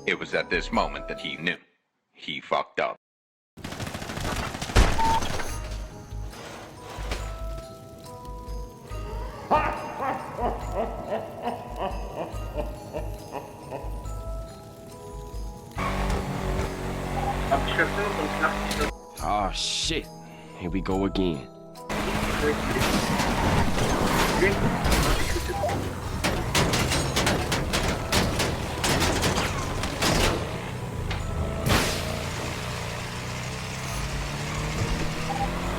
It was at this moment that he knew. He fucked up. Oh shit. Here we go again.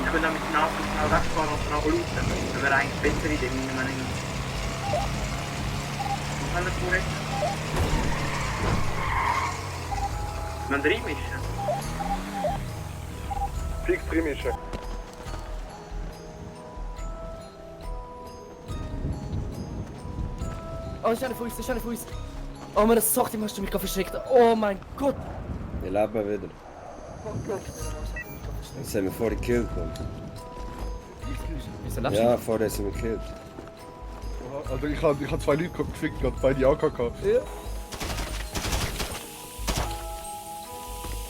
Ich will damit den Auto schnell wegfahren und dann looten. Das wäre eigentlich besser Idee, meiner Meinung nach. Was haben wir vorher? Man reinmischen. Fix reinmischen. Oh, schnell auf uns, schnell auf uns. Oh, meine Sache, hast du mich gerade verschreckt. Oh mein Gott. Wir leben wieder. Das haben wir vorher gekillt, Mann. Wieso lebst du? Ja, vorher sind wir gekillt. Also ich hab zwei Leute gefickt, gerade beide AKK. Ja.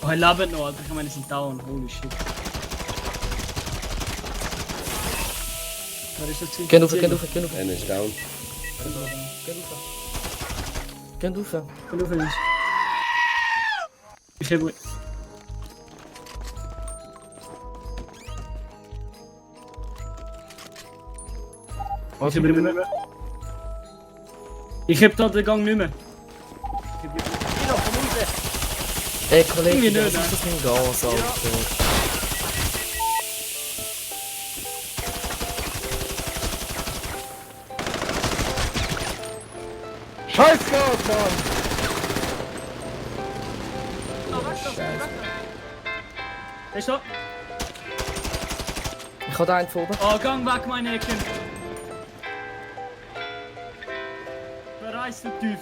Oh, ich lebe noch, Alter. Ich meine, die sind down. Holy shit. Was ist das Ziel? Geh rauf. Einer ist down. Geh rauf. Geh rauf, Jungs. Ich lebe. Was Ich bin nicht mehr. Ich hab da den Gang nicht mehr. Ey, Kollege, Irgendwie was nicht, ist das mit dem Gas, Alter? Scheiß Gas, Mann! Der ist da. Ich hab da einen von oben. Oh, Gang weg, meine Ecken. Verreiß den Typ.